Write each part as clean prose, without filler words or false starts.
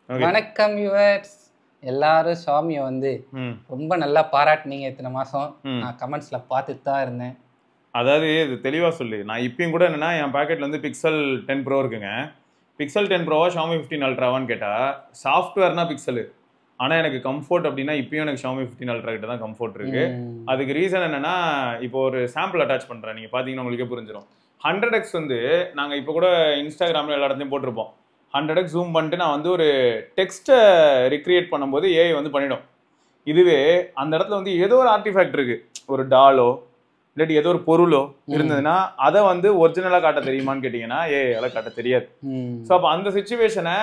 வணக்கம் யுவர்ஸ். எல்லாரும் ஷாமியை வந்து ரொம்ப நல்லா பாராட்டினீங்க இத்தனை மாசம். நான் கமெண்ட்ஸ்ல பார்த்துட்டு தான் இருந்தேன். அதாவது இது தெளிவா சொல்லு. நான் இப்பயும் கூட என்னன்னா என் பாக்கெட்ல வந்து பிக்சல் 10 ப்ரோ இருக்குங்க. பிக்சல் 10 ப்ரோவா ஷாமி 15 அல்ட்ராவான்னு கேட்டா சாஃப்ட்வேர்னா பிக்சலு. ஆனா எனக்கு கம்ஃபோர்ட் அப்படின்னா இப்பயும் எனக்கு ஷாமி 15 அல்ட்ரா கிட்ட தான் கம்ஃபோர்ட் இருக்கு. அதுக்கு ரீசன் என்னன்னா, இப்போ ஒரு சாம்பிள் அட்டாச் பண்றேன், நீங்க பாத்தீங்கன்னா உங்களுக்கே புரிஞ்சிடும். 100x வந்து நாங்க இப்போ கூட இன்ஸ்டாகிராம்ல எல்லா இடத்தையும் போட்டிருப்போம். 100x ஜூம் பண்ணிட்டு நான் வந்து ஒரு டெக்ஸ்ட்டை ரிக்ரியேட் பண்ணும்போது ஏஐ வந்து பண்ணிடும். இதுவே அந்த இடத்துல வந்து ஏதோ ஒரு ஆர்டிஃபேக்ட் இருக்கு, ஒரு டாலோ இல்லாட்டி ஏதோ ஒரு பொருளோ இருந்ததுன்னா அதை வந்து ஒரிஜினலா காட்ட தெரியுமான்னு கேட்டீங்கன்னா ஏஐ காட்ட தெரியாது. ஸோ அப்போ அந்த சிச்சுவேஷனை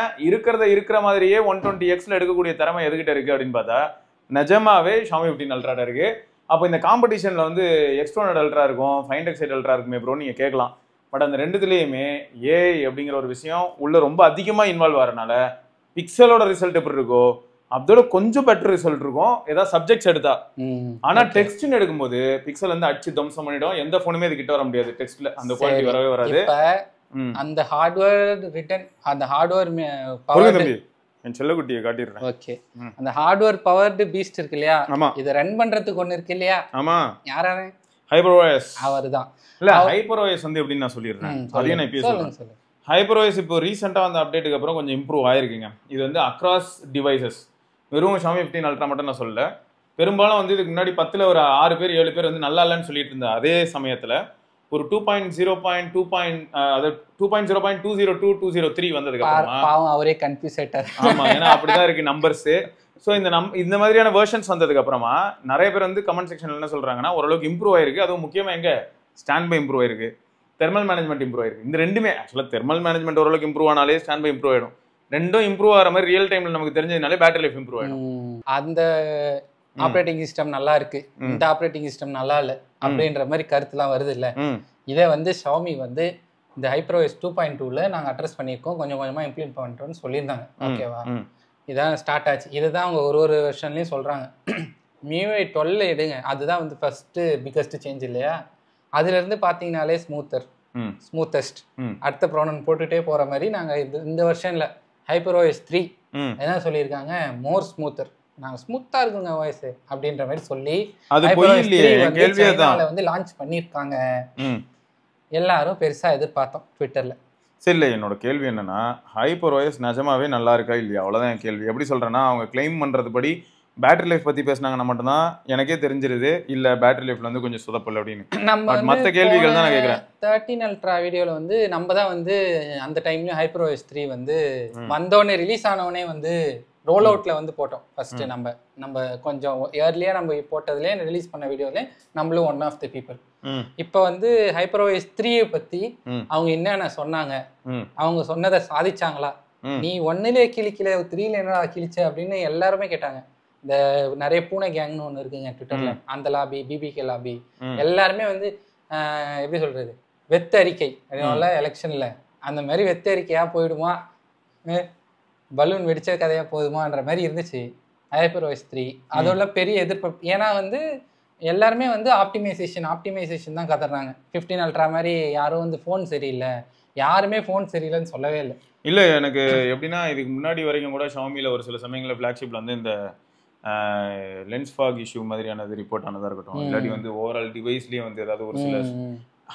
இருக்கிற மாதிரியே 120xல எடுக்கக்கூடிய திறமை எதுகிட்ட இருக்கு அப்படின்னு பார்த்தா நிஜமாவே ஷாமி 15 அல்ட்ரா இருக்கு. அப்போ இந்த காம்படிஷன்ல வந்து X100 அல்ட்ரா இருக்கும், 5X8 அல்ட்ரா இருக்குமே ப்ரோ நீங்க கேட்கலாம். பட் அந்த ரெண்டுத்துலேயுமே ஏஐ அப்படிங்கிற ஒரு விஷயம் உள்ள ரொம்ப அதிகமாக இன்வால்வ் ஆகிறனால பிக்சலோட ரிசல்ட் எப்படி இருக்கோ அதோட கொஞ்சம் பெட்டர் ரிசல்ட் இருக்கும் ஏதாவது சப்ஜெக்ட்ஸ் எடுத்தா. ஆனா டெக்ஸ்ட்னு எடுக்கும்போது பிக்சல் வந்து அடிச்சு தம்சம் பண்ணிடும். எந்த போனுமே இது கிட்ட வர முடியாது. டெக்ஸ்ட்ல அந்த குவாலிட்டி வரவே வராது. அந்த ஹார்ட்வேர் ரிட்டன் அந்த ஹார்ட்வேர் பவர் தம்பி என் செல்லக்குட்டியை காட்டிடுறேன். ஓகே, அந்த ஹார்ட்வேர் பவர்டு பீஸ்ட் இருக்கு இல்லையா, இத ரன் பண்றதுக்கு ஒன்னு இருக்கு இல்லையா. ஆமா, யாராவே HyperOS அவர்தான். இல்ல HyperOS வந்து எப்படின்னு நான் சொல்லிடுறேன். அதையும் நான் இப்பயே சொல்றேன். HyperOS இப்போ ரீசெண்டா வந்த அப்டேட்டுக்கு அப்புறம் கொஞ்சம் இம்ப்ரூவ் ஆயிருக்குங்க. இது வந்து அக்ராஸ் டிவைசஸ், வெறும் ஷாமி 15 அல்ட்ரா மட்டும் நான் சொல்லல. பெரும்பாலும் வந்து இதுக்கு முன்னாடி 10ல் ஒரு 6 பேர் 7 பேர் வந்து நல்லா இல்லைன்னு சொல்லிட்டு இருந்த அதே சமயத்துல ஒரு 2.0.202.203 வந்ததுக்கு அப்புறமா அவரே கன்ஃபியூஸ் ஆயிட்டார். ஆமா, ஏன்னா அப்படிதான் இருக்கு நம்பர்ஸ். ஸோ இந்த மாதிரியான வெர்ஷன்ஸ் வந்ததுக்கு அப்புறமா நிறைய பேர் வந்து கமெண்ட் செக்ஷன்ல என்ன சொல்றாங்கன்னா ஓரளவுக்கு இம்ப்ரூவ் ஆயிருக்கு. அதுவும் முக்கியமா எங்க ஸ்டாண்ட் பை இம்ப்ரூவ் ஆயிருக்கு, தெர்மல் மேனேஜ்மெண்ட் இம்ப்ரூவ் ஆயிருக்கு. இந்த ரெண்டுமே ஆக்சுவலா தெர்மல் மேனேஜ்மெண்ட் ஓரளவுக்கு இம்ப்ரூவ் ஆனாலே ஸ்டாண்ட் பை இம்ப்ரூவ் ஆயிடும். ரெண்டும் இம்ப்ரூவ் ஆகிற மாதிரி ரியல் டைம்ல நமக்கு தெரிஞ்சதுனாலே பேட்டரி லைஃப் இம்ப்ரூவ் ஆயிடும். அந்த ஆப்ரேட்டிங் சிஸ்டம் நல்லா இருக்கு, இந்த ஆப்ரேட்டிங் சிஸ்டம் நல்லா இல்லை அப்படின்ற மாதிரி கருத்துலாம் வருது இல்ல. இதை வந்து ஷாமி வந்து இந்த HyperOS 2.2ல நாங்க அட்ரஸ் பண்ணியிருக்கோம், கொஞ்சம் கொஞ்சமா இம்ப்ளிமெண்ட் பண்றோம்னு சொல்லியிருந்தாங்க. ஓகேவா, இதான் ஸ்டார்ட் ஆச்சு. இதுதான் அவங்க ஒரு வெர்ஷன்லயும் சொல்றாங்க. MIUI 12 எடுங்க, அதுதான் வந்து ஃபர்ஸ்ட் பிகஸ்ட் சேஞ்ச் இல்லையா. அதுல இருந்து பாத்தீங்கன்னாலே ஸ்மூத்தஸ்ட் அடுத்த ப்ரோனன் போட்டுட்டே போற மாதிரி நாங்க இந்த வெர்ஷன்ல HyperOS 3 என்ன சொல்லியிருக்காங்க, மோர் ஸ்மூத்தர், நாங்க ஸ்மூத்தா இருக்குங்க வாய்ஸ் அப்படின்ற மாதிரி சொல்லி வந்து லான்ச் பண்ணிருக்காங்க. எல்லாரும் பெருசா எதிர்பார்த்தோம் ட்விட்டர்ல. சரி, இல்லை என்னோட கேள்வி என்னன்னா, HyperOS நிஜமாவே நல்லா இருக்கா இல்லையா, அவ்வளவுதான் என் கேள்வி. எப்படி சொல்றேன்னா, அவங்க கிளைம் பண்றது படி பேட்டரி லைஃப் பத்தி பேசினாங்கன்னா மட்டும்தான் எனக்கே தெரிஞ்சிருது இல்ல பேட்டரி லைஃப்ல வந்து கொஞ்சம் சொதப்பல் அப்படின்னு. நம்ம மற்ற கேள்விகள் தான் நான் கேட்கிறேன். 13 அல்ட்ரா வீடியோல வந்து நம்ம தான் வந்து அந்த டைம்லயும் HyperOS 3 வந்து வந்தோடனே ரிலீஸ் ஆனவனே வந்து ரோல் அவுட்ல வந்து போட்டோம். ஃபர்ஸ்ட் நம்ம கொஞ்சம் ஏர்லியா நம்ம போட்டதுலேயே ரிலீஸ் பண்ண வீடியோல நம்மளும் ஒன் ஆஃப் தி பீப்புள். இப்போ வந்து HyperOS 3 பத்தி அவங்க என்னென்ன சொன்னாங்க, அவங்க சொன்னதை சாதிச்சாங்களா, நீ 1லே கிழிக்கல 3ல என்னடா கிழிச்ச அப்படின்னு எல்லாருமே கேட்டாங்க. இந்த நிறைய பூனை கேங்னு ஒன்று இருக்குங்க ட்விட்டர்ல, அந்த லாபி BBK லாபி எல்லாருமே வந்து எப்படி சொல்றது, வெத்த அறிக்கை எலெக்ஷன்ல அந்த மாதிரி வெத்த அறிக்கையா போயிடுமா, பலூன் வெடிச்ச கதையா போதுமான்ற மாதிரி இருந்துச்சு HyperOS 3. அதோட பெரிய எதிர்ப்பு. ஏன்னா வந்து எல்லாருமே வந்து ஆப்டிமைசேஷன் தான் கத்துறாங்க. 15 அல்ட்ரா மாதிரி யாரும் வந்து ஃபோன் சரியில்லை, யாருமே ஃபோன் சரியில்லைன்னு சொல்லவே இல்லை. இல்லை, எனக்கு எப்படின்னா இதுக்கு முன்னாடி வரைக்கும் கூட ஷாமியில் ஒரு சில சமயங்களில் ஃப்ளாக்ஷிப்பில் வந்து இந்த லென்ஸ் ஃபாக் இஷ்யூ மாதிரியானது ரிப்போர்ட் ஆனதாக இருக்கட்டும், இல்லாட்டி வந்து ஓவரால் டிவைஸ்லேயே வந்து ஏதாவது ஒரு சில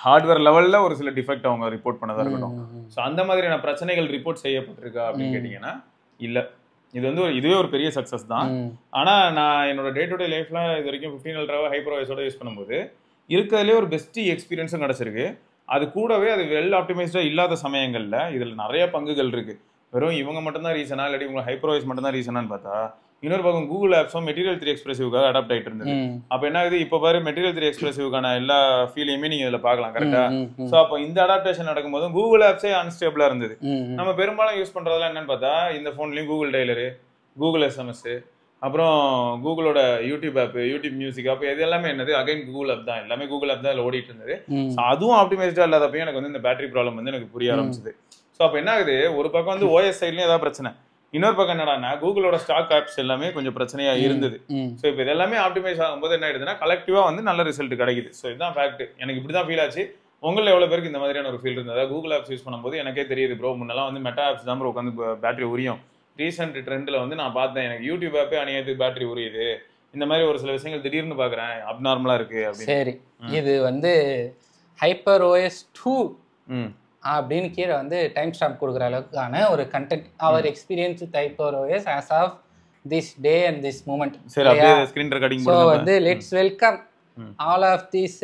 ஹார்ட்வேர் லெவலில் ஒரு சில டிஃபெக்ட் அவங்க ரிப்போர்ட் பண்ணதாக இருக்கட்டும். ஸோ அந்த மாதிரியான பிரச்சனைகள் ரிப்போர்ட் செய்யப்பட்டிருக்கா அப்படின்னு கேட்டிங்கன்னா இல்லை. இது வந்து இதுவே ஒரு பெரிய சக்ஸஸ் தான். ஆனால் நான் என்னோட டே டு டே லைஃப்ல இது வரைக்கும் 15 அல்ட்ராவை HyperOS யூஸ் பண்ணும்போது இருக்கிறதுலே ஒரு பெஸ்ட் எக்ஸ்பீரியன்ஸும் கிடச்சிருக்கு. அது கூடவே அது வெல் ஆப்டிமைஸ்டாக இல்லாத சமயங்களில் இதில் நிறைய பங்குகள் இருக்குது. வெறும் இவங்க மட்டும்தான் ரீசனா இல்லாட்டி உங்களை HyperOS மட்டும்தான் ரீசனான்னு பார்த்தா இன்னொரு பக்கம் கூகுள் ஆப்ஸும் Material 3 எக்ஸ்பிரசிவ்காக அடாப்ட் ஆகிட்டு இருந்தது. அப்போ என்ன ஆகுது, இப்போ பாரு Material 3 எக்ஸ்பிரசிவ்கான எல்லா ஃபீலையுமே நீங்கள் இதில் பார்க்கலாம் கரெக்டா. ஸோ அப்போ இந்த அடாப்டேஷன் நடக்கும்போது கூகுள் ஆப்ஸே அன்ஸ்டேபிளாக இருந்தது. நம்ம பெரும்பாலும் யூஸ் பண்ணுறதுலாம் என்னன்னு பார்த்தா இந்த ஃபோன்லேயும் கூகுள் டைலரு, கூகுள் SMS, அப்புறம் கூகுளோட YouTube app, YouTube music app, இது எல்லாமே என்னது அகைன் கூகுள் ஆப் தான். எல்லாமே கூகுள் ஆப் தான் அதில் ஓடிட்டு இருந்தது. அதுவும் ஆப்டிமைஸ்டாக இல்லாதப்பையும் எனக்கு வந்து இந்த பேட்டரி ப்ராப்ளம் வந்து எனக்கு புரிய ஆரம்பிச்சது. ஸோ அப்போ என்ன ஆகுது, ஒரு பக்கம் வந்து OS சைட்லேயும் ஏதாவது பிரச்சனை, இன்னொரு பக்கம் என்னடான்னா கூகுளோட ஸ்டாக் ஆப்ஸ் எல்லாமே கொஞ்சம் பிரச்சனையா இருந்தது. ஸோ இப்போ இது எல்லாமே ஆப்டிமைஸ் ஆகும்போது என்ன ஆயிடுதுன்னா கலெக்டிவா வந்து நல்ல ரிசல்ட் கிடைக்குது. ஸோ இதுதான் ஃபேக்ட். எனக்கு இப்படிதான் ஃபீல் ஆச்சு. உங்களில் எவ்வளோ பேருக்கு இந்த மாதிரியான ஒரு ஃபீல் இருந்தது? அதாவது கூகுள் ஆப்ஸ் யூஸ் பண்ணும்போது எனக்கே தெரியுது ப்ரோ, முன்னெல்லாம் வந்து மெட்டா ஆப்ஸ் தான் ப்ரோ உட்காந்து பேட்டரி உரியும், ரீசெண்ட் ட்ரெண்ட்ல வந்து நான் பார்த்தேன், எனக்கு யூடியூப் ஆப்பே அநியாயத்துக்கு பேட்டரி உரியுது, இந்த மாதிரி ஒரு சில விஷயங்கள் திடீர்னு பாக்குறேன் அப்நார்மலா இருக்கு அப்படின்னு. சரி, இது வந்து HyperOS 2 அப்படின்னு கீழே வந்து டைம் ஸ்டாம்ப் கொடுக்குற அளவுக்கான ஒரு கண்டென்ட், அவர் experience with HyperOS as of this day and this moment. சரி, அப்படியே ஸ்கிரீன் ரெக்கார்டிங் ஸோ வந்து let's welcome all of these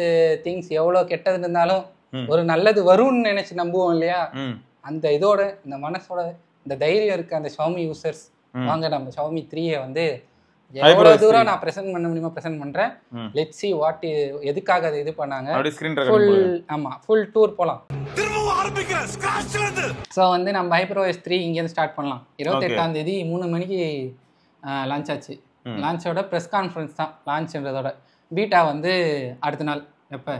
things. எவ்வளோ கெட்டது இருந்தாலும் ஒரு நல்லது வரும்னு நினைச்சு நம்புவோம் இல்லையா, அந்த இதோட இந்த மனசோட இந்த தைரியம் இருக்கு அந்த Xiaomi யூசர்ஸ். வாங்க நம்ம Xiaomi 3 வந்து எவ்வளவு தூரம் நான் பிரசன்ட் பண்ண முடியுமா பிரசன்ட் பண்றேன். லெட்ஸ் see வாட் எதுக்காக அது இது பண்ணாங்க. ஆமா, ஃபுல் டூர் போலாம். ஸோ வந்து நம்ம HyperOS 3 இங்கேருந்து ஸ்டார்ட் பண்ணலாம். 28ஆம் தேதி 3 மணிக்கு லான்ச் ஆச்சு. லான்ச்சோட ப்ரெஸ் கான்ஃபரன்ஸ் தான் லான்ச்ன்றதோட. பீட்டா வந்து அடுத்த நாள் எப்போ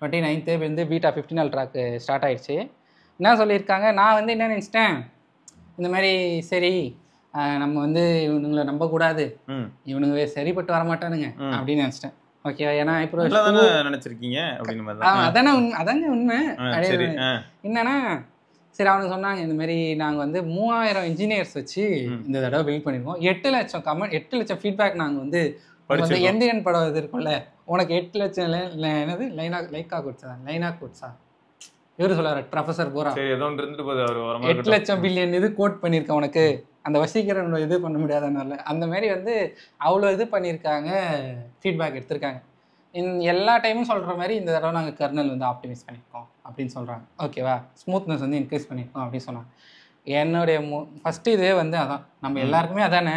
29th வந்து பீட்டா 15 ட்ராக்கு ஸ்டார்ட் ஆயிடுச்சு. என்ன சொல்லியிருக்காங்க, நான் வந்து என்ன நினச்சிட்டேன், இந்த மாதிரி சரி நம்ம வந்து இவனுங்களை நம்பக்கூடாது, இவனுங்க சரிப்பட்டு வரமாட்டானுங்க அப்படின்னு நினச்சிட்டேன். ஓகேவா, ஏன்னா HyperOS நினைச்சிருக்கீங்க அதாங்க உண்மை. என்னன்னா சரி அவனுக்கு சொன்னாங்க இந்த மாதிரி நாங்கள் வந்து 3000 இன்ஜினியர்ஸ் வச்சு இந்த தடவை பில்ட் பண்ணியிருக்கோம், 8 லட்சம் கமெண்ட், 8 லட்சம் ஃபீட்பேக் நாங்கள் வந்து எந்திரன் படம் இது இருக்கும்ல, உனக்கு 8 லட்சம் என்னது லைனா கோட்ஸா இவரு சொல்றாரு ப்ரொஃபசர் போரா 8 லட்சம் பில்லியன் இது கோட் பண்ணியிருக்கேன் உனக்கு, அந்த வசீகரன் இது பண்ண முடியாதனால அந்த மாதிரி வந்து அவ்வளோ இது பண்ணியிருக்காங்க, ஃபீட்பேக் எடுத்திருக்காங்க. எல்லா டைமும் சொல்கிற மாதிரி இந்த தடவை நாங்கள் கர்னல் வந்து ஆப்டிமைஸ் பண்ணியிருக்கோம் அப்படின்னு சொல்கிறாங்க. ஓகேவா, ஸ்மூத்னஸ் வந்து இன்க்ரீஸ் பண்ணியிருக்கோம் அப்படின்னு சொன்னாங்க. என்னுடைய ஃபஸ்ட்டு இதே வந்து அதான், நம்ம எல்லாருக்குமே அதானே,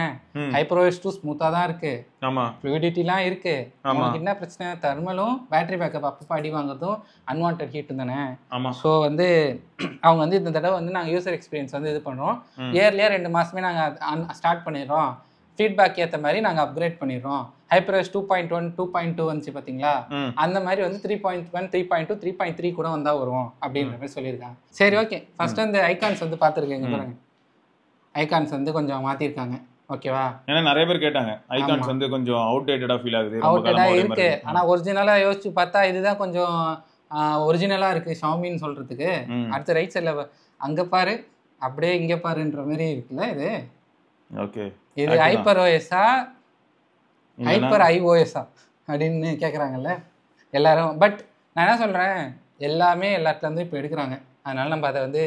HyperOS 2 ஸ்மூத்தாக தான் இருக்குது, ஃப்ளூயிடிட்டிலாம் இருக்குது. நமக்கு என்ன பிரச்சனை, தெர்மலும் பேட்டரி பேக்கப் அப்பப்போ அடி வாங்குறதும் அன்வான்ட் ஹீட்டும் தானே. ஸோ வந்து அவங்க வந்து இந்த தடவை வந்து நாங்கள் யூசர் எக்ஸ்பீரியன்ஸ் வந்து இது பண்ணுறோம், இயர்லியாக 2 மாதமே நாங்கள் ஸ்டார்ட் பண்ணிடுறோம், ஃபீட்பேக் ஏற்ற மாதிரி நாங்கள் அப்கிரேட் பண்ணிடுறோம். HyperOS 2.1 2.2 வந்துச்சு பார்த்தீங்களா, அந்த மாதிரி வந்து 3.1 3.2 3.3 கூட வந்தால் வரும் அப்படின்ற மாதிரி சொல்லியிருக்காங்க. சரி ஓகே, ஃபர்ஸ்ட் அந்த ஐகான்ஸ் வந்து பார்த்துருக்கீங்க பாருங்க, ஐகான்ஸ் வந்து கொஞ்சம் மாற்றிருக்காங்க. ஓகேவா, ஏன்னா நிறைய பேர் கேட்டாங்க ஐகான்ஸ் வந்து கொஞ்சம் அவுட்டேட்டடாக ஃபீல் ஆகுது, அவுட்டேடாக இருக்கு. ஆனால் ஒரிஜினலாக யோசிச்சு பார்த்தா இதுதான் கொஞ்சம் ஒரிஜினலாக இருக்குது Xiaomiன்னு சொல்கிறதுக்கு. அடுத்த ரைட் சைடில் அங்கே பாரு அப்படியே இங்கே பாருன்ற மாதிரி இருக்குல்ல இது. ஓகே, இது HyperOS-ஆ HyperIOS-ஆ அப்படின்னு கேட்குறாங்கல்ல எல்லாரும். பட் நான் என்ன சொல்கிறேன், எல்லாமே எல்லாத்துலேருந்து இப்போ எடுக்கிறாங்க, அதனால நம்ம அதை வந்து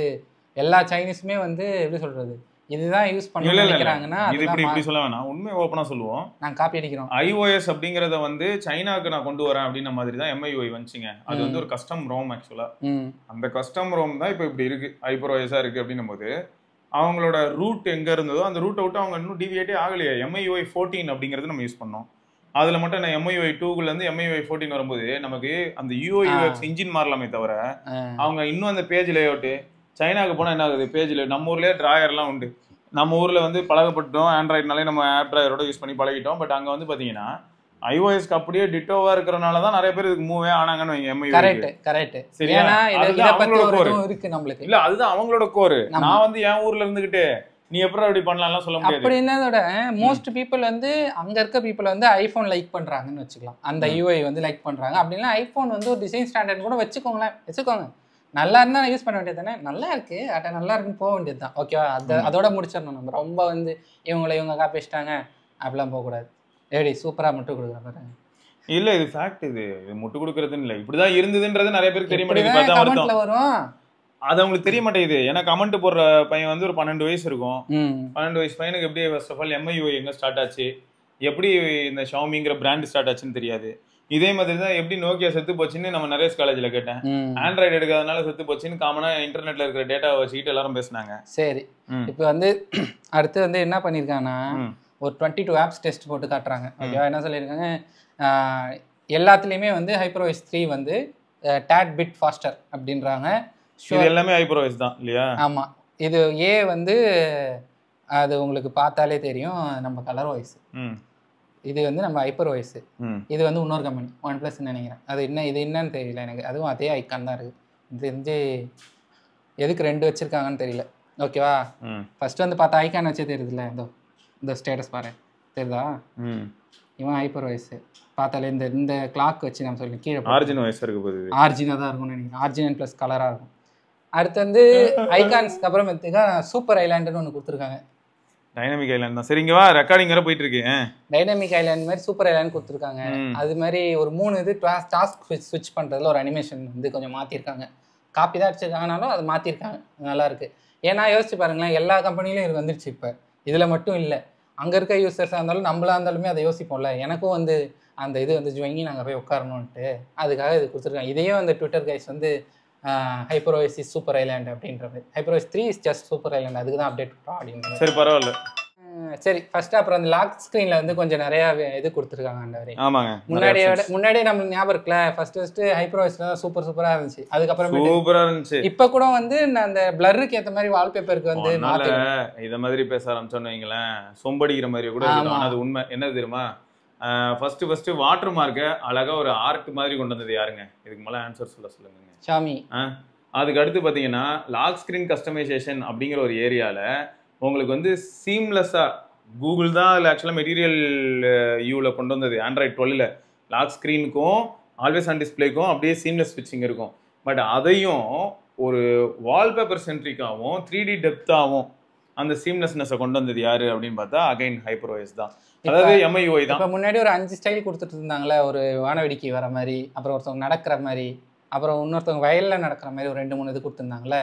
எல்லா சைனீஸுமே வந்து எப்படி சொல்கிறது இதுதான் யூஸ் பண்ண நினைக்கிறாங்கன்னா இது இப்படி சொல்ல வேணாம், உண்மையை ஓப்பனாக சொல்லுவோம், நாங்கள் காப்பி அடிக்கிறோம். iOS அப்படிங்கிறத வந்து சைனாக்கு நான் கொண்டு வரேன் அப்படின்ற மாதிரி தான் MIUI வந்துச்சுங்க. அது வந்து ஒரு கஸ்டம் ரோம் ஆக்சுவலாக. அந்த கஸ்டம் ரோம் தான் இப்போ இப்படி இருக்குது, HyperOS-ஆ இருக்குது அப்படின்னும் போது அவங்களோட ரூட் எங்கே இருந்ததோ அந்த ரூட்டை விட்டு அவங்க இன்னும் டிவியேட்டே ஆகலையே. MIUI 14 அப்படிங்கிறது நம்ம யூஸ் பண்ணோம். அதில் மட்டும் நான் MIUI 2லேருந்து MIUI 14 வரும்போது நமக்கு அந்த UI/UX இன்ஜின் மாறலாமே தவிர அவங்க இன்னும் அந்த பேஜ் லேஅவுட்டு. சைனாவுக்கு போனால் என்ன ஆகுது, பேஜில் நம்ம ஊர்லேயே ட்ராயர்லாம் உண்டு, நம்ம ஊரில் வந்து பழகப்பட்டோம், ஆண்ட்ராய்ட்னாலே நம்ம ஆப் ட்ராயரோட யூஸ் பண்ணி பழகிட்டோம். பட் அங்கே வந்து பார்த்தீங்கன்னா iOS-க்கு அப்படியே டிட்டோவா இருக்கிறனால தான் நிறைய பேர் இதுக்கு மூவே ஆனாங்கன்னு வைங்க. MIUI கரெக்ட் சரியா, இருக்கு நம்மளுக்கு இல்ல, அதுதான் அவங்களோட கோர். நான் வந்து என் ஊர்ல இருந்துகிட்டு நீ எப்படி அப்படி பண்ணலாம்லாம் சொல்ல முடியாது. அப்படின்னதோட மோஸ்ட் பீப்புள் வந்து அங்க இருக்க பீப்புள் வந்து ஐபோன் லைக் பண்றாங்கன்னு வச்சுக்கலாம், அந்த UI வந்து லைக் பண்றாங்க. அப்படின்னா ஐபோன் வந்து ஒரு டிசைன் ஸ்டாண்டர்ட் கூட வச்சுக்கோங்க, நல்லா இருந்தா யூஸ் பண்ண வேண்டியது தானே, நல்லா இருக்கு அட்ட நல்லா இருக்குன்னு போக வேண்டியது தான். ஓகேவா, அதோட முடிச்சிடணும். நம்ம ரொம்ப வந்து இவங்க காப்பிச்சிட்டாங்க அப்படிலாம் போகக்கூடாது. ஏடி சூப்பரா முட்டு கொடுக்குறாங்க இல்ல, இது ஃபேக்ட். இது முட்டு கொடுக்கறதுன்னு இல்லை, இப்படிதான் இருந்ததுன்றது நிறைய பேருக்கு தெரிய மாட்டேங்குது. வரும் அது அவங்களுக்கு தெரிய மாட்டேங்குது. ஏன்னா கமெண்ட் போடுற பையன் வந்து ஒரு 12 வயசு இருக்கும். 12 வயசு பையனுக்கு எப்படி ஃபர்ஸ்ட் ஆஃப் ஆல் MIUI எங்க ஸ்டார்ட் ஆச்சு, எப்படி இந்த Xiaomiங்கிற பிராண்ட் ஸ்டார்ட் ஆச்சுன்னு தெரியாது. இதே மாதிரி தான் எப்படி நோக்கியா செத்து போச்சுன்னு நம்ம நிறைய காலேஜ்ல கேட்டேன். ஆண்ட்ராய்டு எடுக்காதனால செத்து போச்சுன்னு காமனா இன்டர்நெட்ல இருக்கிற டேட்டாவை வச்சுக்கிட்டு எல்லாரும் பேசினாங்க. சரி, இப்போ வந்து அடுத்து வந்து என்ன பண்ணிருக்காங்கன்னா ஒரு 22 ஆப்ஸ் டெஸ்ட் போட்டு காட்டுறாங்க. ஓகேவா, என்ன சொல்லியிருக்காங்க, எல்லாத்துலேயுமே வந்து HyperOS 3 வந்து tad bit faster அப்படின்றாங்க. இது எல்லாமே HyperOS தான் இல்லையா? ஆமாம், இது வந்து அது உங்களுக்கு பார்த்தாலே தெரியும், நம்ம கலர் வாய்ஸ். இது வந்து நம்ம HyperOS. இது வந்து இன்னொரு கம்பெனி OnePlus நினைக்கிறேன். அது இது என்னன்னு தெரியல எனக்கு, அதுவும் அதே ஐக்கான் தான் இருக்குது. இது வந்து எதுக்கு 2 வச்சுருக்காங்கன்னு தெரியல. ஓகேவா, ஃபர்ஸ்ட் வந்து பார்த்தா ஐக்கான் வச்சே தெரியுதுல்ல, இந்த ஸ்டேட்டஸ் பாரு தெரியுதா, இவன் HyperOS பார்த்தாலே இந்த கிளாக் வச்சு நம்ம சொல்லி கீழே ஆர்ஜினாக தான் இருக்கும்னு நினைக்கிறேன், ஆர்ஜினன் ப்ளஸ் கலராக இருக்கும். அடுத்து வந்து ஐகான்ஸ்க்கு அப்புறம் சூப்பர் ஐலாண்டுன்னு ஒன்று கொடுத்துருக்காங்க. டைனமிக் ஐலாண்ட் தான். சரி இங்க வா, ரெக்கார்டிங் வேற போயிட்டு இருக்கு. டைனமிக் ஐலாண்ட் மாதிரி சூப்பர் ஐலாண்ட் கொடுத்துருக்காங்க. அது மாதிரி ஒரு 3 இது டாஸ்க் ஸ்விட்ச் பண்ணுறதுல ஒரு அனிமேஷன் வந்து கொஞ்சம் மாற்றிருக்காங்க. காப்பி தான் அடிச்சிருக்காங்கனாலும் அது மாற்றிருக்காங்க, நல்லா இருக்கு. ஏன்னா யோசிச்சு பாருங்களேன், எல்லா கம்பெனிலையும் இது வந்துருச்சு. இப்போ இதில் மட்டும் இல்லை, அங்கே இருக்க யூசர்ஸாக இருந்தாலும் நம்மளா இருந்தாலுமே அதை யோசிப்போம்ல. எனக்கும் வந்து அந்த இது வந்து வாங்கி நாங்கள் போய் உட்காரணுன்ட்டு அதுக்காக இது கொடுத்துருக்காங்க. இதையும் அந்த ட்விட்டர் கைஸ் வந்து HyperOS இஸ் சூப்பர் ஐலாண்ட் அப்படின்ற மாதிரி. HyperOS 3 is just super island, அதுக்கு தான் அப்டேட் பண்ணுறோம் அப்படின்னு. சரி பரவாயில்ல. சரி ஃபர்ஸ்ட் அப்புறம் அந்த லாக் ஸ்க்ரீனில் வந்து கொஞ்சம் நிறையா இது கொடுத்துருக்காங்க. அந்த வரை ஆமாங்க, முன்னாடியே நம்ம ஞாபகம் இருக்குல்ல, ஃபர்ஸ்ட் HyperOSல சூப்பராக இருந்துச்சு. அதுக்கப்புறம் சூப்பராக இருந்துச்சு. இப்போ கூட வந்து அந்த பிளருக்கு ஏற்ற மாதிரி வால்பேப்பருக்கு வந்து இதை மாதிரி பேச ஆரம்பிச்சோன்னு வைங்களேன், சொம்படிக்கிற மாதிரி கூட இருக்கும். அது உண்மை. என்ன தெரியுமா, ஃபர்ஸ்ட் வாட்டர் மார்க்கை அழகா ஒரு ஆர்ட் மாதிரி கொண்டு வந்தது யாருங்க? இதுக்கு மேலே ஆன்சர் சொல்லுங்க. ஷாமி. அதுக்கு அடுத்து பார்த்தீங்கன்னா லாக் ஸ்க்ரீன் கஸ்டமைசேஷன் அப்படிங்கிற ஒரு ஏரியாவில் உங்களுக்கு வந்து சீம்லெஸ்ஸாக கூகுள் தான் அதில் ஆக்சுவலாக மெட்டீரியல் யூவில் கொண்டு வந்தது. ஆண்ட்ராய்ட் 12 லாக் ஸ்க்ரீனுக்கும் ஆல்வேஸ் ஆன் டிஸ்பிளேக்கும் அப்படியே சீம்லெஸ் ஸ்விட்சிங் இருக்கும். பட் அதையும் ஒரு வால்பேப்பர் சென்ட்ரிக்காகவும் 3D டெப்த்தாகவும் அந்த சீம்லெஸ்னஸை கொண்டு வந்தது யாரு அப்படின்னு பார்த்தா அகைன் HyperOS தான். அதாவது MIUI தான். இப்போ முன்னாடி ஒரு 5 ஸ்டைல் கொடுத்துட்டு இருந்தாங்களே, ஒரு வானவெடிக்கை வர மாதிரி, அப்புறம் ஒருத்தவங்க நடக்கிற மாதிரி, அப்புறம் இன்னொருத்தவங்க வயலில் நடக்கிற மாதிரி ஒரு 2-3 இது கொடுத்துருந்தாங்களே.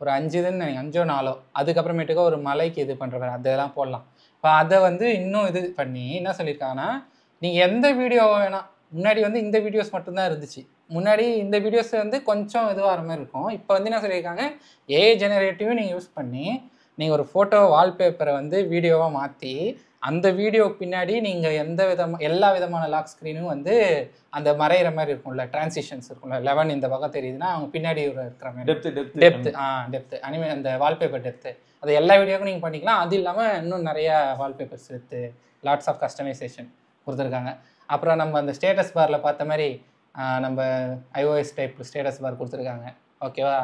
ஒரு 5 இதுன்னு 5ஓ 4ஓ. அதுக்கப்புறமேட்டுக்கா ஒரு மலைக்கு இது பண்ணுற மாதிரி அதெல்லாம் போடலாம். இப்போ அதை வந்து இன்னும் இது பண்ணி என்ன சொல்லியிருக்காங்கன்னா, நீங்கள் எந்த வீடியோ வேணால், முன்னாடி வந்து இந்த வீடியோஸ் மட்டும்தான் இருந்துச்சு. முன்னாடி இந்த வீடியோஸ் வந்து கொஞ்சம் இதுவாகிற மாதிரி இருக்கும். இப்போ வந்து என்ன சொல்லியிருக்காங்க, ஏஐ ஜெனரேட்டிவும் நீங்கள் யூஸ் பண்ணி நீங்கள் ஒரு ஃபோட்டோ வால்பேப்பரை வந்து வீடியோவாக மாற்றி அந்த வீடியோக்கு பின்னாடி நீங்கள் எல்லா விதமான லாக் ஸ்க்ரீனும் வந்து அந்த மறைகிற மாதிரி இருக்கும்ல, டிரான்சிஷன்ஸ் இருக்கும்ல, 11 இந்த பக்கம் தெரியுதுன்னா அவங்க பின்னாடி இருக்கிற மாதிரி டெப்த்து அந்த வால்பேப்பர் டெப்த்து, அது எல்லா வீடியோக்கும் நீங்கள் பண்ணிக்கலாம். அது இல்லாமல் இன்னும் நிறையா வால்பேப்பர்ஸ் எடுத்து லாட்ஸ் ஆஃப் கஸ்டமைசேஷன் கொடுத்துருக்காங்க. அப்புறம் நம்ம அந்த ஸ்டேட்டஸ் பாரில் பார்த்த மாதிரி நம்ம iOS டைப் ஸ்டேட்டஸ் பார் கொடுத்துருக்காங்க. ஓகேவா.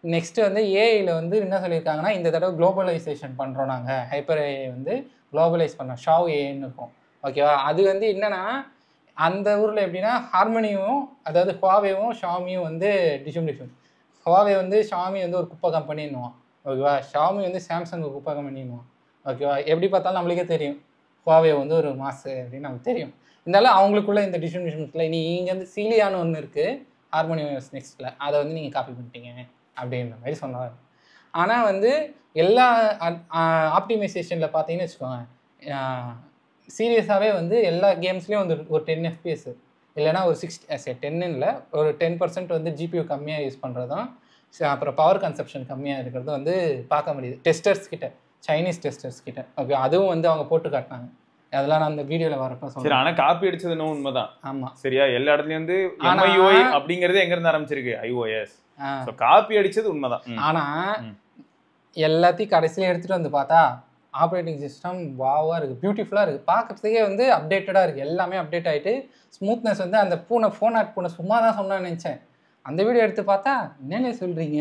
நெக்ஸ்ட்டு வந்து ஏஐயில் வந்து என்ன சொல்லியிருக்காங்கன்னா, இந்த தடவை குளோபலைசேஷன் பண்ணுறோம், நாங்கள் ஹைப்பர் ஏஐ வந்து குளோபலைஸ் பண்ணோம், ஷாவ் ஏன்னு இருக்கும். ஓகேவா. அது வந்து என்னென்னா, அந்த ஊரில் எப்படின்னா ஹார்மனியும் அதாவது ஹுவாவேவும் ஷாமியும் வந்து டிஷும் ஹுவாவே வந்து ஷாமி வந்து ஒரு குப்பை கம்பெனின்னுவான். ஓகேவா. ஷாமி வந்து சாம்சங் குப்பை கம்பெனின்னுவான். ஓகேவா. எப்படி பார்த்தாலும் நம்மளுக்கே தெரியும் ஹுவாவே வந்து ஒரு மாசு அப்படின்னு நமக்கு தெரியும். இருந்தாலும் அவங்களுக்குள்ள இந்த டிஷுமிஷன்ஸில் இங்கே வந்து சீலியான்னு ஒன்று இருக்குது ஹார்மோனியஸ் நெக்ஸ்ட்டில், அதை வந்து நீங்கள் காப்பி பண்ணிட்டீங்க அப்படின்ற மாதிரி சொன்னார். ஆனால் வந்து எல்லா ஆப்டிமைசேஷனில் பார்த்தீங்கன்னு வச்சுக்கோங்க, சீரியஸாகவே வந்து எல்லா கேம்ஸ்லேயும் வந்து ஒரு 10 FPS இல்லைனா ஒரு 10 இல்லை, ஒரு 10% வந்து GPU கம்மியாக யூஸ் பண்ணுறதும், அப்புறம் பவர் கன்சப்ஷன் கம்மியாக இருக்கிறது வந்து பார்க்க முடியுது டெஸ்டர்ஸ் கிட்ட, சைனீஸ் டெஸ்டர்ஸ் கிட்ட. ஓகே. அதுவும் வந்து அவங்க போட்டு காட்டினாங்க. அதெல்லாம் நான் அந்த வீடியோவில் வரப்போ சொல்றேன். சரி, ஆனால் காப்பி அடிச்சது இன்னும் உண்மைதான். ஆமாம். சரியா. எல்லா இடத்துலையும் வந்து MIUI அப்படிங்கிறது எங்கேருந்து ஆரம்பிச்சிருக்கு, iOS. காப்பி அடிச்சது உண்மைதான். ஆனால் எல்லாத்தையும் கடைசியில் எடுத்துகிட்டு வந்து பார்த்தா ஆப்ரேட்டிங் சிஸ்டம் வாவாக இருக்குது, பியூட்டிஃபுல்லாக இருக்குது, பார்க்குறதுக்கே வந்து அப்டேட்டடாக இருக்குது. எல்லாமே அப்டேட் ஆகிட்டு ஸ்மூத்னஸ் வந்து அந்த ஃபோன் ஆட் பூனை சும்மா தான் சொன்னான்னு நினச்சேன். அந்த வீடியோ எடுத்து பார்த்தா என்னென்ன சொல்கிறீங்க,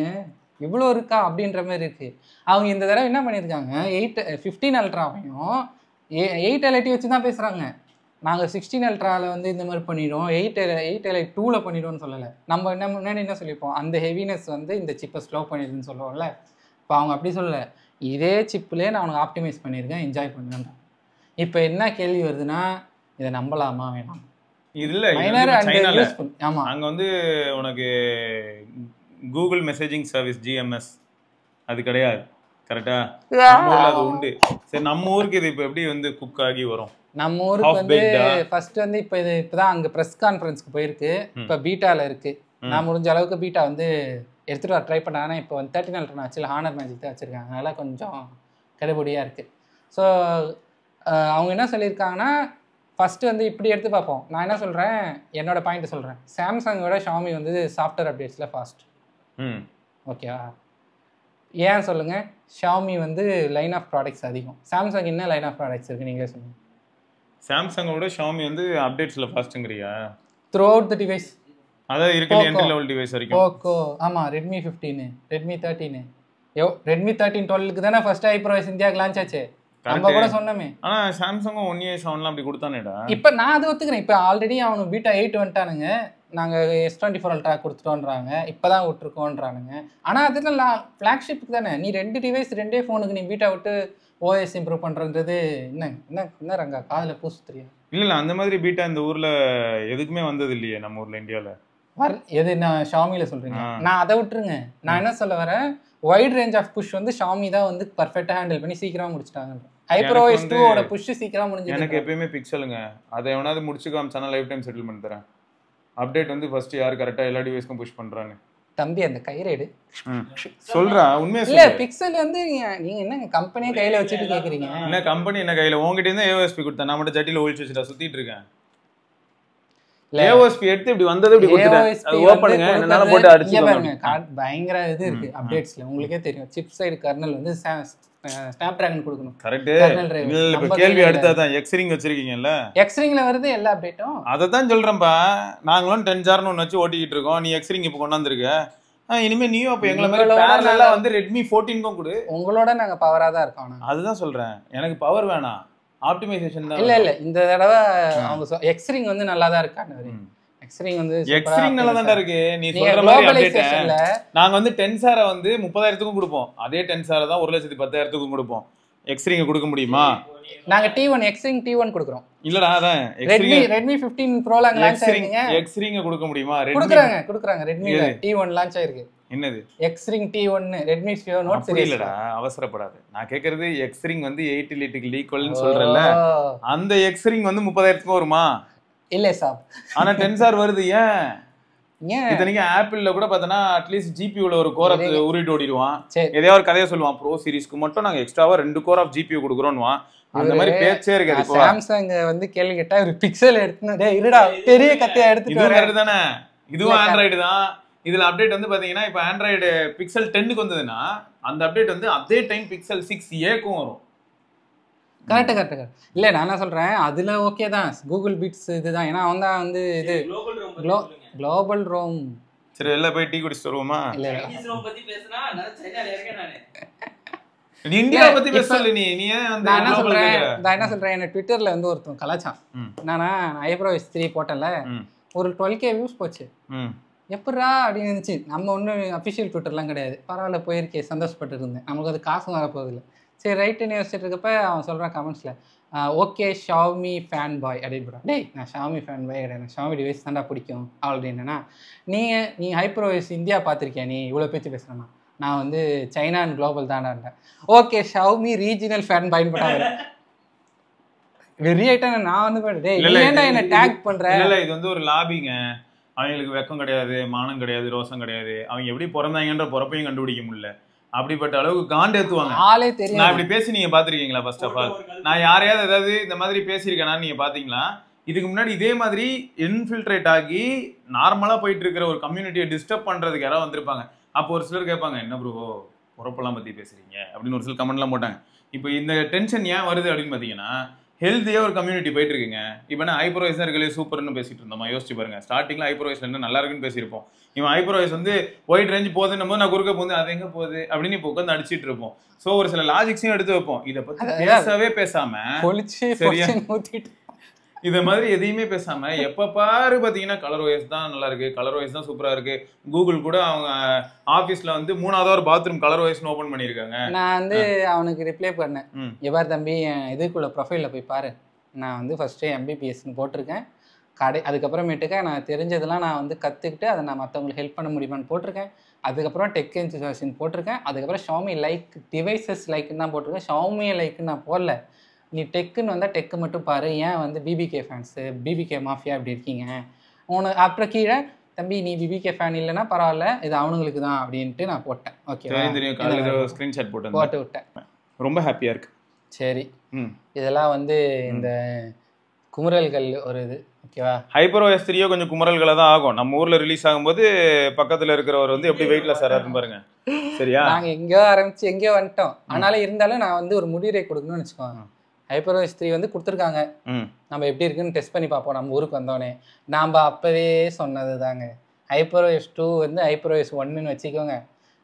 இவ்வளோ இருக்கா அப்படின்ற மாதிரி இருக்குது. அவங்க இந்த தடவை என்ன பண்ணியிருக்காங்க, 15 அல்ட்ராவையும் 8 எலைட்டி வச்சு தான் பேசுகிறாங்க. நாங்கள் 16 அல்ட்ராவில் வந்து இந்த மாதிரி பண்ணிவிடுவோம், 8 எலைட் 2ல் பண்ணிவிடுவோம்னு சொல்லலை. நம்ம முன்னாடி என்ன சொல்லியிருப்போம், அந்த ஹெவினஸ் வந்து இந்த சிப்பை ஸ்லோ பண்ணிடுதுன்னு சொல்லுவோம்ல. இப்போ அவங்க அப்படி சொல்லலை, இதே சிப்பிலே நான் உனக்கு ஆப்டிமைஸ் பண்ணியிருக்கேன், என்ஜாய் பண்ணுறேன். இப்போ என்ன கேள்வி வருதுன்னா, இதை நம்பலாமா வேணாம்? இதில் ஆமாம், அங்கே வந்து உனக்கு கூகுள் மெசேஜிங் சர்வீஸ் GMS அது கிடையாது. கரெக்டா. அது உண்டு. சரி, நம்ம ஊருக்கு இது இப்போ எப்படி வந்து குக் ஆகி வரும்? நம்ம ஊருக்கு வந்து ஃபர்ஸ்ட் வந்து இப்போதான் அங்கே ப்ரெஸ் கான்ஃபரன்ஸ்க்கு போயிருக்கு, இப்போ பீட்டாவில் இருக்குது. நான் முடிஞ்ச அளவுக்கு பீட்டா வந்து எடுத்துகிட்டு வர ட்ரை பண்ணேன். ஆனால் இப்போ வந்து 13 அல்ட்ரா வச்சு ஹானர் மேஜிக் தான் வச்சுருக்காங்க, அதனால் கொஞ்சம் கடுபடியாக இருக்குது. ஸோ அவங்க என்ன சொல்லியிருக்காங்கன்னா, ஃபஸ்ட்டு வந்து இப்படி எடுத்து பார்ப்போம். நான் என்ன சொல்கிறேன், என்னோட பாயிண்ட்டு சொல்கிறேன். சாம்சங்கோட ஷாமி வந்து சாஃப்ட்வேர் அப்டேட்ஸில் ஃபாஸ்ட். ஓகேவா. ஏன் சொல்லுங்கள், ஷாமி வந்து லைன் ஆஃப் ப்ராடக்ட்ஸ் அதிகம், சாம்சங் என்ன லைன் ஆஃப் ப்ராடக்ட்ஸ் இருக்குது நீங்களே சொல்லுங்கள். சாம்சங்கோட ஷாமி வந்து அப்டேட்ஸில் ஃபாஸ்ட்டுங்கிறியா? த்ரூ அவுட் த டிவைஸ், அதாவது இருக்குது என்ட்ரி லெவல் டிவைஸ் வரைக்கும். போக்கோ, ஆமாம், ரெட்மி 15, ரெட்மி 13, ரெட்மி 13 12க்கு தானே ஃபர்ஸ்ட் HyperOS இந்தியாவுக்கு லான்ச் ஆச்சு, நம்ம கூட சொன்னோமே. ஆனால் சாம்சங்கும் 1 year 7 அப்படி கொடுத்தானேடா. இப்போ நான் அதை ஒத்துக்கிறேன். இப்போ ஆல்ரெடி அவனுக்கு பீட்டா 8 வந்துட்டானுங்க, நாங்கள் S24 அல்ட்ரா கொடுத்துட்டோன்றாங்க, இப்போ தான் விட்டுருக்கோன்றானுங்க. ஆனால் அதெல்லாம் ஃப்ளாக்ஷிப்புக்கு தானே, நீ 2 டிவைஸ் 2 ஃபோனுக்கு நீ பீட்டா விட்டு ஓஎஸ் இம்ப்ரூவ் பண்ணுறது என்ன என்ன என்ன ரங்கா காதில் பூசு தெரியும். இல்லை அந்த மாதிரி பீட்டா இந்த ஊரில் எதுக்குமே வந்தது இல்லையே நம்ம ஊரில் இந்தியாவில். எது நான் ஷாமியில் சொல்கிறீங்க, நான் அதை விட்டுருங்க. நான் என்ன சொல்ல வரேன், வைட் ரேஞ்ச் ஆஃப் புஷ் வந்து ஷாமி தான் வந்து பர்ஃபெக்டாக ஹேண்டில் பண்ணி சீக்கிரமாக முடிச்சிட்டாங்க. HyperOS 2 புஷ் சீக்கிரமாக முடிஞ்சு. எனக்கு எப்பயுமே பிக்சலுங்க, அதை எவனாவது முடிச்சு காமிச்சானா லைஃப் டைம் செட்டில்மெண்ட் தரேன். அப்டேட் வந்து ஃபர்ஸ்ட் யார் கரெக்டாக எல்லா டிவைஸ்க்கும் புஷ் பண்ணுறான்னு. தம்பி அந்த கைரேடு சொல்றா உண்மையா இல்ல. பிக்சல் வந்து நீங்க என்ன கம்பெனியே கையில வச்சுட்டு கேக்குறீங்க? என்ன கம்பெனி என்ன கையில? உங்ககிட்ட இருந்து AOSP கொடுத்தா நான் மட்டும் ஜட்டில ஒளிச்சு வச்சுட்டா சுத்திட்டு இருக்கேன். AOSP எடுத்து இப்படி வந்தது இப்படி கொடுத்துட்டேன். அது ஓபனுங்க என்னால போட்டு அடிச்சு பாருங்க. பயங்கர இது இருக்கு அப்டேட்ஸ்ல. உங்களுக்கே தெரியும் சிப் சைடு கர்னல் வந்து ஸ்னாப்டிராகன் கொடுக்கணும். கரெக்ட். இல்ல இப்ப கேள்வி அடுத்ததான் எக்ஸ்ரிங் வச்சிருக்கீங்கல்ல, எக்ஸ்ரிங்ல வருது எல்லா அப்டேட்டும். அத தான் சொல்றேன்பா. நாங்களும் 10 ஒன்னு வச்சு ஓட்டிக்கிட்டு இருக்கோம். நீ எக்ஸ்ரிங் இப்ப கொண்டு வந்திருக்க. இனிமே நீயும் அப்ப எங்களை மாதிரி பேரலா வந்து Redmi 14க்கும் கொடு. உங்களோட நாங்க பவரா தான் இருக்கோம். அதுதான் சொல்றேன், எனக்கு பவர் வேணாம், ஆப்டிமைசேஷன் தான். இல்ல இந்த தடவை அவங்க எக்ஸ்ரிங் வந்து நல்லா தான் இருக்கான்னு. எக்ஸ்ரிங் வந்து எக்ஸ்ரிங் நல்லா தான் இருக்கு. நீ சொல்ற மாதிரி அப்டேட் நாங்க வந்து டென்சாரை வந்து 30,000க்கும் கொடுப்போம். அதே டென்சாரை தான் 1,10,000க்கும் கொடுப்போம். எக்ஸ்ரிங் கொடுக்க முடியுமா? நாங்க T1 எக்ஸ்ரிங் T1 கொடுக்குறோம். இல்லடா அதான் Redmi 15 Pro ல லான்ச் ஆயிருக்கு. எக்ஸ்ரிங் கொடுக்க முடியுமா? கொடுக்குறாங்க Redmi ல T1 லான்ச் ஆயிருக்கு. என்னது எக்ஸ்ரிங் T1 Redmi Note series. இல்லடா அவசரப்படாத. நான் கேக்குறது எக்ஸ்ரிங் வந்து 8 எலிட்டுக்கு ஈக்குவல்னு சொல்றல, அந்த எக்ஸ்ரிங் வந்து 30,000க்கு வருமா? இல்ல சார், ஆனா டென்சார் வருது. ஏன் இத்தனைக்கு ஆப்பிள்ல கூட பார்த்தனா அட்லீஸ்ட் ஜிபியூல ஒரு கோர் உருட்டு ஓடிடுவான். ஏதாவது ஒரு கதையை சொல்லுவான், ப்ரோ சீரிஸ்க்கு மட்டும் நாங்க எக்ஸ்ட்ராவா 2 கோர் ஆஃப் ஜிபியூ கொடுக்குறோம்னுவான். அந்த மாதிரி பேச்சே இருக்காது. இப்போ சாம்சங் வந்து கேள்வி கேட்டா ஒரு பிக்சல் எடுத்து இருடா பெரிய கத்தியா எடுத்துட்டு வரது தானே. இதுவும் ஆண்ட்ராய்டு தான். இதுல அப்டேட் வந்து பாத்தீங்கன்னா இப்ப ஆண்ட்ராய்டு பிக்சல் 10க்கு வந்ததுன்னா அந்த அப்டேட் வந்து அதே டைம் பிக்சல் 6Aக்கும் வரும். கரெக்ட். இல்ல நான் என்ன சொல்றேன், அதுல ஓகே தான் கூகுள் பீட்ஸ் இதுதான். ஏன்னா அவன் தான் வந்து இது குளோபல் ரோம். சரி எல்லாம் போய் டீ குடிச்சிட்டு வருவோமா? இல்ல இந்தியா பத்தி பேசல. நீ நான் என்ன சொல்றேன் என்ன ட்விட்டர்ல வந்து ஒருத்தன் கலாச்சான். என்னன்னா HyperOS 3 போட்டல ஒரு 12K வியூஸ் போச்சு. எப்படா அப்படின்னு இருந்துச்சு. நம்ம ஒன்றும் அஃபிஷியல் ட்விட்டர்லாம் கிடையாது. பரவாயில்ல போயிருக்கே, சந்தோஷப்பட்டு இருந்தேன். நமக்கு அது காசும் வரப்போதில்லை. சரி ரைட்டுன்னு யோசிச்சுட்டு இருக்கப்ப அவன் சொல்கிறான் கமெண்ட்ஸில், ஓகே ஷாமி ஃபேன் பாய் அப்படின்னு போகிறான். டேய் நான் ஷாமி ஃபேன் பாய் கிடையாது, ஷாமி டிவைஸ் தான்டா பிடிக்கும் அப்படின்னா. நீ HyperOS இந்தியா பார்த்துருக்கியா? நீ இவ்வளோ பேச்சு பேசுகிறேன்னா நான் வந்து சைனா அண்ட் குளோபல் தான்டான்றேன். ஓகே ஷாமி ரீஜினல் ஃபேன் பாய்ன்னு போட்டாங்க. வெறியாயிட்டா நான் வந்து என்ன டேக் பண்றேன். இல்லை இது வந்து ஒரு லாபிங்க. அவங்களுக்கு வெக்கம் கிடையாது, மானம் கிடையாது, ரோசம் கிடையாது. அவங்க எப்படி பிறந்தாங்கன்ற பிறப்பையும் கண்டுபிடிக்க முடியல. அப்படிப்பட்ட அளவுக்கு காண்டு ஏத்துவாங்க. ஆளே தெரியும். நான் இப்படி பேசி நீங்க பாத்திருக்கீங்களா? ஃபர்ஸ்ட் ஆஃப் ஆல் நான் யாரையாவது ஏதாவது இந்த மாதிரி பேசியிருக்கேனா நீங்க பாத்தீங்களா? இதுக்கு முன்னாடி இதே மாதிரி இன்ஃபில்ட்ரேட் ஆகி நார்மலா போயிட்டு இருக்கிற ஒரு கம்யூனிட்டியை டிஸ்டர்ப் பண்றதுக்கு யாராவது வந்திருப்பாங்க. அப்போ ஒரு சிலர் கேட்பாங்க, என்ன ப்ரோ பொறப்பெல்லாம் பத்தி பேசுறீங்க அப்படின்னு ஒரு சில கமெண்ட்லாம் போட்டாங்க. இப்போ இந்த டென்ஷன் ஏன் வருது அப்படின்னு பாத்தீங்கன்னா, ஹெல்த்தியா ஒரு கம்யூனிட்டி போயிட்டு இருக்குங்க. இப்போ நான் HyperOS இருக்கலே சூப்பர்னு பேசிட்டு இருந்தோமா? யோசிச்சு பாருங்க. ஸ்டார்டிங்ல HyperOS என்ன நல்லா இருக்குன்னு பேசியிருப்போம். இவன் HyperOS வந்து ஒயிட் ரேஞ்ச் போகுதுன்னும் போது நான் குறுக்க போகுது அது எங்க போகுது அப்படின்னு இப்போ உட்காந்து அடிச்சிட்டு இருப்போம். ஸோ ஒரு சில லாஜிக்ஸையும் எடுத்து வைப்போம். இதை பத்தி பேசவே பேசாம சரியா இதை மாதிரி எதையுமே பேசாம எப்ப பாரு பாத்தீங்கன்னா ColorOS தான் நல்லா இருக்கு, ColorOS தான் சூப்பரா இருக்கு. கூகுள் கூட அவங்க ஆபீஸ்ல வந்து 3வது ஒரு பாத்ரூம் ColorOS ஓபன் பண்ணிருக்காங்க. நான் வந்து அவனுக்கு ரிப்ளை பண்ணேன், எவ்வாறு தம்பி இதுக்குள்ள ப்ரொஃபைல்ல போய் பாரு, நான் வந்து ஃபர்ஸ்ட் MBBSன்னு போட்டிருக்கேன். அதுக்கப்புறமேட்டுக்க நான் தெரிஞ்சதெல்லாம் நான் வந்து கற்றுக்கிட்டு அதை நான் மற்றவங்களுக்கு ஹெல்ப் பண்ண முடியுமான்னு போட்டிருக்கேன். அதுக்கப்புறம் டெக் இன்ஸ்டியூஷன் போட்டிருக்கேன். அதுக்கப்புறம் ஷாமி லைக் டிவைசஸ் லைக்குன்னு தான் போட்டிருக்கேன். ஷாமி லைக்குன்னு நான் போடல. நீ டெக்குன்னு வந்தால் டெக்கு மட்டும் பாரு, ஏன் வந்து பிபிகே ஃபேன்ஸு பிபிகே மாஃபியா அப்படி இருக்கீங்க உனக்கு. அப்புறம் கீழே தம்பி நீ பிபிகே ஃபேன் இல்லைன்னா பரவாயில்ல, இது அவனுங்களுக்கு தான் அப்படின்ட்டு நான் போட்டேன். ஓகே ஸ்க்ரீன்ஷாட் போட்டு விட்டேன். ரொம்ப ஹாப்பியாக இருக்கு. சரி இதெல்லாம் வந்து இந்த குமுறல்கள் ஒரு இது ஓகேவா. HyperOS 3 கொஞ்சம் குமரல்களை தான் ஆகும். நம்ம ஊர்ல ரிலீஸ் ஆகும்போது பக்கத்துல இருக்கிறவர் வந்து எப்படி வெயிட்லெஸ் ஆறாருன்னு பாருங்க. சரியா? நாங்க எங்கேயோ ஆரம்பிச்சு எங்கேயோ வந்துட்டோம். ஆனாலும் இருந்தாலும் நான் வந்து ஒரு முடிவுரை கொடுக்கணும்னு வச்சுக்கோங்க. HyperOS 3 வந்து கொடுத்துருக்காங்க, நம்ம எப்படி இருக்குன்னு டெஸ்ட் பண்ணி பார்ப்போம். நம்ம ஊருக்கு வந்தோடனே நாம் அப்பவே சொன்னது தாங்க. HyperOS 2 வந்து HyperOS 1ன்னு வச்சுக்கோங்க.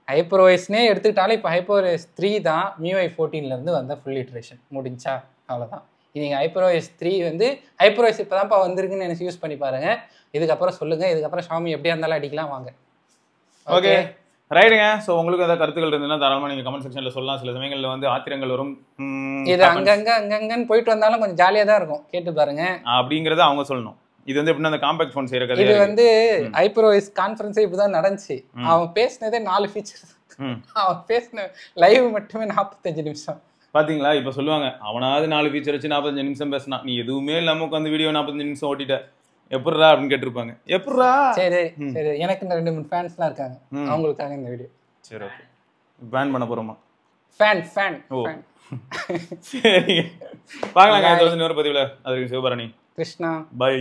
HyperOSனே எடுத்துக்கிட்டாலும் இப்போ HyperOS 3 தான் MIUI 14லேருந்து வந்த ஃபுல் இட்ரேஷன் முடிஞ்சா அவ்வளோதான். நீங்கள் HyperOS 3 வந்து HyperOS இப்போ தான்ப்பா வந்திருக்குன்னு எனக்கு யூஸ் பண்ணி பாருங்கள். இதுக்கப்புறம் சொல்லுங்கள். இதுக்கப்புறம் ஷாமி எப்படியா இருந்தாலும் அடிக்கலாம் வாங்க. ஓகே ரைடுங்க. ஸோ உங்களுக்கு ஏதாவது கருத்துக்கள் இருந்ததுன்னா தாராளமாக நீங்கள் கமெண்ட் செக்ஷனில் சொல்லலாம். சில சமயங்களில் வந்து ஆத்திரங்கள் வரும். இது அங்கங்கன்னு போயிட்டு வந்தாலும் கொஞ்சம் ஜாலியாக தான் இருக்கும், கேட்டு பாருங்க அப்படிங்கிறத அவங்க சொல்லணும். இது வந்து எப்படின்னா அந்த காம்பேக்ட் ஃபோன் செய்யற கதை. இது வந்து ஹைப்பர்வாய்ஸ் கான்ஃபரன்ஸே இப்படிதான் நடந்துச்சு. அவன் பேசினதே 4 ஃபீச்சர்ஸ், அவன் பேசின லைவ் மட்டுமே 45 நிமிஷம். பாத்தீங்களா? இப்ப சொல்லுவாங்க அவனாவது 4 ஃபீச்சர் வச்சு 45 நிமிஷம் பேசினா, நீ எதுவுமே இல்லாம உட்காந்து வீடியோ 45 நிமிஷம் ஓட்டிட்ட எப்படிரா அப்படின்னு கேட்டிருப்பாங்க. எப்படிரா? சரி சரி, எனக்கு இந்த 2-3 ஃபேன்ஸ்லாம் இருக்காங்க, அவங்களுக்காக இந்த வீடியோ. சரி, ஓகே. பேன் பண்ண போறோமா? ஃபேன் ஓ சரி, பார்க்கலாங்க. இது வந்து இன்னொரு பதிவுல. அதுக்கு சிவபரணி, கிருஷ்ணா, பை.